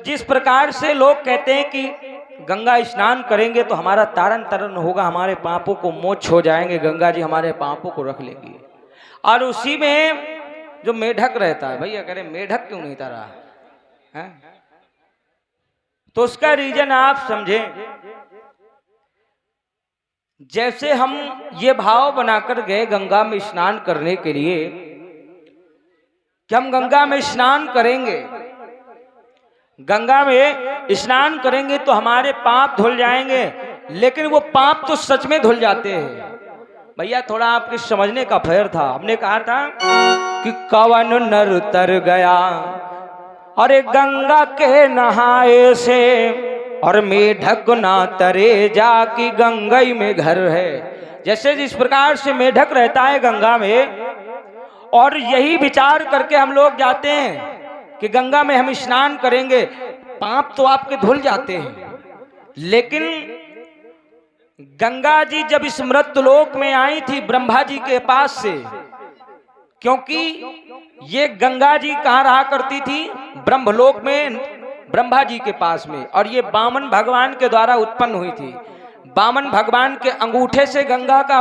जिस प्रकार से लोग कहते हैं कि गंगा स्नान करेंगे तो हमारा तारन तरन होगा, हमारे पापों को मोक्ष हो जाएंगे, गंगा जी हमारे पापों को रख लेंगी। और उसी में जो मेढक रहता है, भैया कह रहे मेढक क्यों नहीं तैरा है? तो उसका रीजन आप समझें। जैसे हम ये भाव बनाकर गए गंगा में स्नान करने के लिए कि हम गंगा में स्नान करेंगे, गंगा में स्नान करेंगे तो हमारे पाप धुल जाएंगे, लेकिन वो पाप तो सच में धुल जाते हैं। भैया थोड़ा आपके समझने का फेर था। हमने कहा था कि कवन नर तर गया अरे गंगा के नहाए से, और मेढक ना तरे जाकी गंगई में घर है। जैसे जिस प्रकार से मेढक रहता है गंगा में, और यही विचार करके हम लोग जाते हैं कि गंगा में हम स्नान करेंगे, पाप तो आपके धुल जाते हैं। लेकिन गंगा जी जब इस मृत्युलोक में आई थी ब्रह्मा जी के पास से, क्योंकि ये गंगा जी कहाँ रहा करती थी? ब्रह्मलोक में, ब्रह्मा जी के पास में, और ये वामन भगवान के द्वारा उत्पन्न हुई थी। वामन भगवान के अंगूठे से गंगा का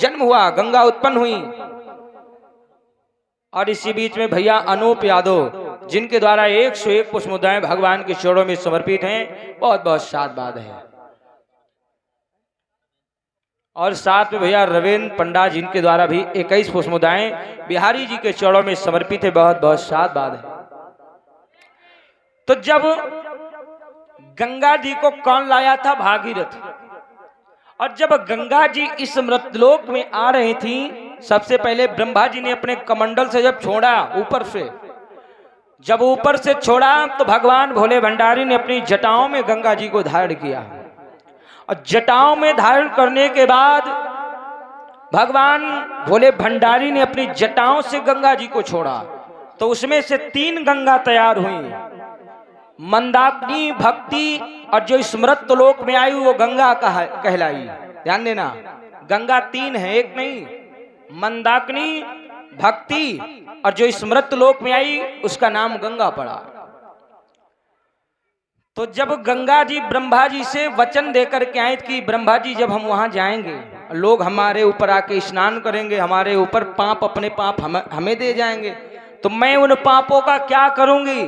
जन्म हुआ, गंगा उत्पन्न हुई। और इसी बीच में भैया अनूप यादव जिनके द्वारा 101 पुष्पमुद्राएं भगवान के चरणों में समर्पित हैं, बहुत बहुत साधुवाद है। और साथ में भैया रविंद्र पंडा जिनके द्वारा भी 21 पुष्पमुद्राएं बिहारी जी के चरणों में समर्पित है, बहुत बहुत साधुवाद है। तो जब गंगा जी को कौन लाया था? भागीरथ। और जब गंगा जी इस मृतलोक में आ रही थी, सबसे पहले ब्रह्मा जी ने अपने कमंडल से जब छोड़ा ऊपर से, जब ऊपर से छोड़ा तो भगवान भोले भंडारी ने अपनी जटाओं में गंगा जी को धारण किया। और जटाओं में धारण करने के बाद भगवान भोले भंडारी ने अपनी जटाओं से गंगा जी को छोड़ा, तो उसमें से 3 गंगा तैयार हुई, मंदाकिनी, भक्ति, और जो स्मृत लोक में आई वो गंगा कहलाई। ध्यान देना, गंगा 3 है, एक नहीं। मंदाकिनी, भक्ति, और जो स्मृत लोक में आई उसका नाम गंगा पड़ा। तो जब गंगा जी ब्रह्मा जी से वचन देकर के आए कि ब्रह्मा जी जब हम वहां जाएंगे, लोग हमारे ऊपर आके स्नान करेंगे, हमारे ऊपर पाप, अपने पाप हमें दे जाएंगे, तो मैं उन पापों का क्या करूंगी?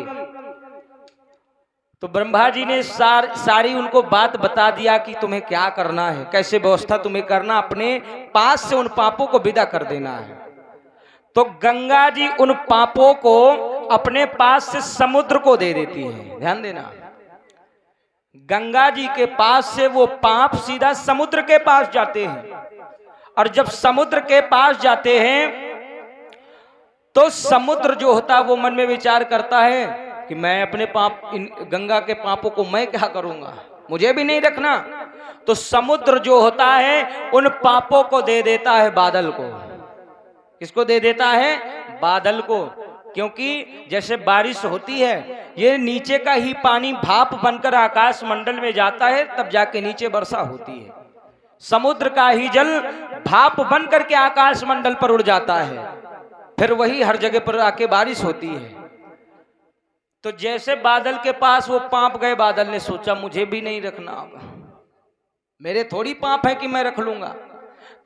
तो ब्रह्मा जी ने सारी उनको बात बता दिया कि तुम्हें क्या करना है, कैसे व्यवस्था तुम्हें करना, अपने पास से उन पापों को विदा कर देना है। तो गंगा जी उन पापों को अपने पास से समुद्र को दे देती है। ध्यान देना, गंगा जी के पास से वो पाप सीधा समुद्र के पास जाते हैं। और जब समुद्र के पास जाते हैं तो समुद्र जो होता है वो मन में विचार करता है कि मैं अपने पाप, गंगा के पापों को मैं क्या करूंगा, मुझे भी नहीं रखना। तो समुद्र जो होता है उन पापों को दे देता है बादल को। किसको दे देता है? बादल को। क्योंकि जैसे बारिश होती है, ये नीचे का ही पानी भाप बनकर आकाश मंडल में जाता है, तब जाके नीचे वर्षा होती है। समुद्र का ही जल भाप बन करके आकाश मंडल पर उड़ जाता है, फिर वही हर जगह पर आके बारिश होती है। तो जैसे बादल के पास वो पाप गए, बादल ने सोचा मुझे भी नहीं रखना, मेरे थोड़ी पाप है कि मैं रख लूंगा।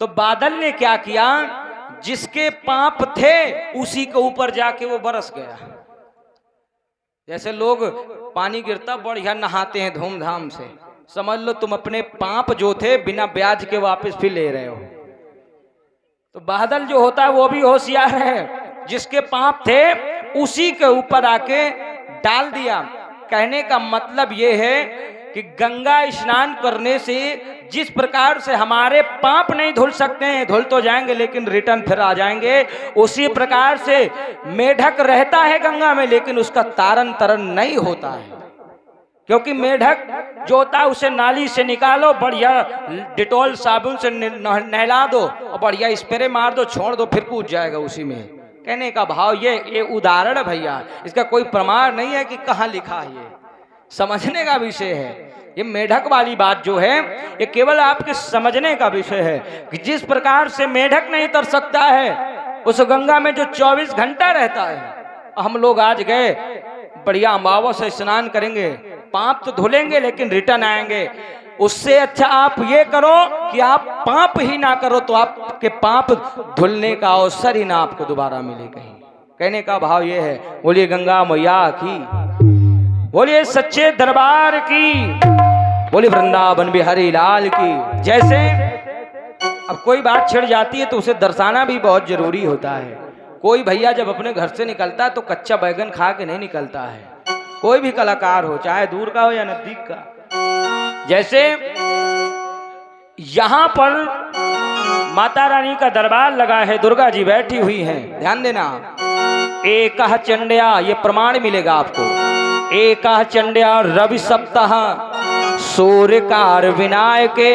तो बादल ने क्या किया, जिसके पाप थे उसी के ऊपर जाके वो बरस गया। जैसे लोग पानी गिरता बढ़िया नहाते हैं धूमधाम से, समझ लो तुम अपने पाप जो थे बिना ब्याज के वापस फिर ले रहे हो। तो बादल जो होता है वो भी होशियार है, जिसके पाप थे उसी के ऊपर आके डाल दिया। कहने का मतलब ये है कि गंगा स्नान करने से जिस प्रकार से हमारे पाप नहीं धुल सकते हैं, धुल तो जाएंगे लेकिन रिटर्न फिर आ जाएंगे, उसी प्रकार से मेढक रहता है गंगा में लेकिन उसका तारन तरन नहीं होता है। क्योंकि मेढक जो होता है उसे नाली से निकालो, बढ़िया डिटॉल साबुन से नहला दो और बढ़िया स्प्रे मार दो, छोड़ दो, फिर कूद जाएगा उसी में। कहने का भाव ये उदाहरण है भैया, इसका कोई प्रमाण नहीं है कि कहाँ लिखा है, ये समझने का विषय है। ये मेढक वाली बात जो है ये केवल आपके समझने का विषय है कि जिस प्रकार से मेढक नहीं तर सकता है उस गंगा में जो 24 घंटा रहता है, हम लोग आज गए बढ़िया अमावस से स्नान करेंगे, पाप तो धुलेंगे लेकिन रिटर्न आएंगे। उससे अच्छा आप ये करो कि आप पाप ही ना करो, तो आपके पाप धुलने का अवसर ही ना आपको दोबारा मिले कहीं। कहने का भाव ये है, बोलिए गंगा मैया की, बोलिए सच्चे दरबार की, बोलिए वृंदावन बिहारी लाल की। जैसे अब कोई बात छिड़ जाती है तो उसे दर्शाना भी बहुत जरूरी होता है। कोई भैया जब अपने घर से निकलता है तो कच्चा बैगन खा के नहीं निकलता है, कोई भी कलाकार हो, चाहे दूर का हो या नजदीक का। जैसे यहां पर माता रानी का दरबार लगा है, दुर्गा जी बैठी हुई हैं, ध्यान देना। एकह चंड्या, ये प्रमाण मिलेगा आपको। एकह चंड्या रवि सप्ताह सूर्यकार विनायके।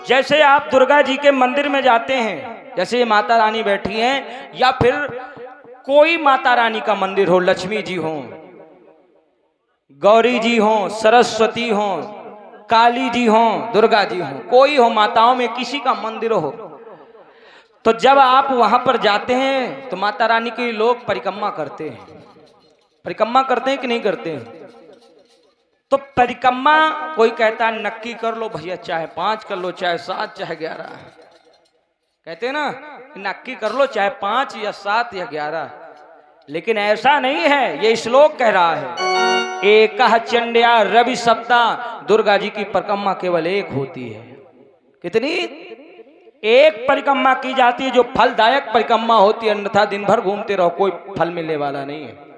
जैसे आप दुर्गा जी के मंदिर में जाते हैं, जैसे ये माता रानी बैठी हैं, या फिर कोई माता रानी का मंदिर हो, लक्ष्मी जी हो, गौरी जी हो, सरस्वती हो, काली जी हो, दुर्गा जी हो, कोई हो, माताओं में किसी का मंदिर हो, तो जब आप वहां पर जाते हैं तो माता रानी की लोग परिक्रमा करते हैं। परिक्रमा करते हैं कि नहीं करते हैं? तो परिक्रमा कोई कहता है नक्की कर लो भैया, चाहे 5 कर लो, चाहे 7, चाहे 11। कहते हैं ना, नक्की कर लो चाहे 5 या 7 या 11। लेकिन ऐसा नहीं है, ये श्लोक कह रहा है। एकह चंड्या रवि सप्ताह, दुर्गा जी की परिक्रमा केवल एक होती है। कितनी? एक परिक्रमा की जाती है जो फलदायक परिक्रमा होती है, अन्यथा दिन भर घूमते रहो कोई फल मिलने वाला नहीं है।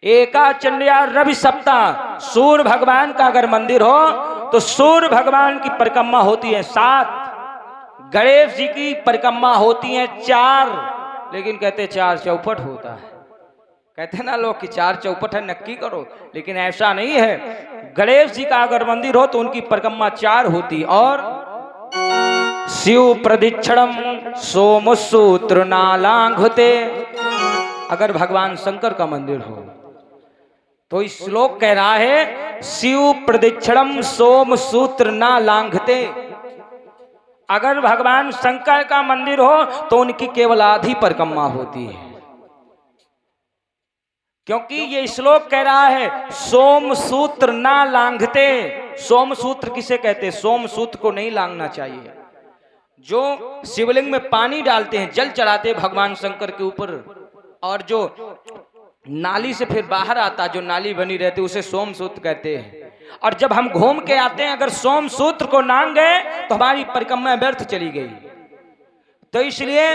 एका चंड्या रवि सप्ताह, सूर्य भगवान का अगर मंदिर हो तो सूर्य भगवान की परिक्रमा होती है 7, गणेश जी की परिक्रमा होती है 4, लेकिन कहते 4 चौपट होता है। कहते हैं ना लोग कि 4 चौपट है, नक्की करो, लेकिन ऐसा नहीं है। गणेश जी का अगर मंदिर हो तो उनकी परिक्रमा 4 होती। और शिव प्रदक्षिणम सोम सूत्र नालांघते, अगर भगवान शंकर का मंदिर हो तो इस श्लोक कह रहा है शिव प्रदक्षिणम सोम सूत्र ना लांघते। अगर भगवान शंकर का मंदिर हो तो उनकी केवल आधी परिक्रमा होती है, क्योंकि ये श्लोक कह रहा है सोम सूत्र ना लांघते। सोम सूत्र किसे कहते हैं? सोम सूत्र को नहीं लांघना चाहिए। जो शिवलिंग में पानी डालते हैं, जल चढ़ाते हैं भगवान शंकर के ऊपर, और जो नाली से फिर बाहर आता, जो नाली बनी रहती है, उसे सोम सूत्र कहते हैं। और जब हम घूम के आते हैं, अगर सोम सूत्र को लांघ गए तो हमारी परिक्रमा व्यर्थ चली गई। तो इसलिए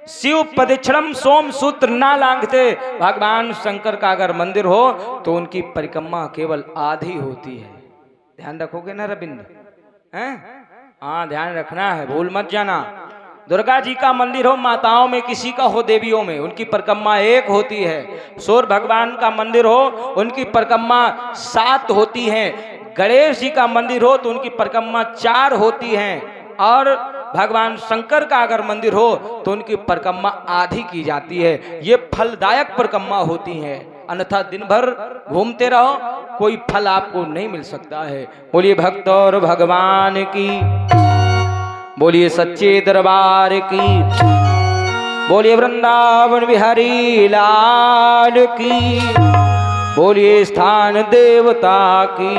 शिव प्रदक्षिणम सोम सूत्र ना लांघते। भगवान शंकर का अगर मंदिर हो तो उनकी परिक्रमा केवल आधी होती है। ध्यान रखोगे ना रविंद्र? हैं? हाँ, ध्यान रखना है, भूल मत जाना। दुर्गा जी का मंदिर हो, माताओं में किसी का हो, देवियों में, उनकी परिक्रमा 1 होती है। सूर्य भगवान का मंदिर हो, उनकी परिक्रमा 7 होती है। गणेश जी का मंदिर हो तो उनकी परिक्रमा 4 होती है। और भगवान शंकर का अगर मंदिर हो तो उनकी परिक्रमा आधी की जाती है। ये फलदायक परिक्रमा होती है, अन्यथा दिन भर घूमते रहो कोई फल आपको नहीं मिल सकता है। बोलिए भक्त और भगवान की, बोलिए सच्चे दरबार की, बोलिए वृंदावन बिहारी लाल की, बोलिए स्थान देवता की।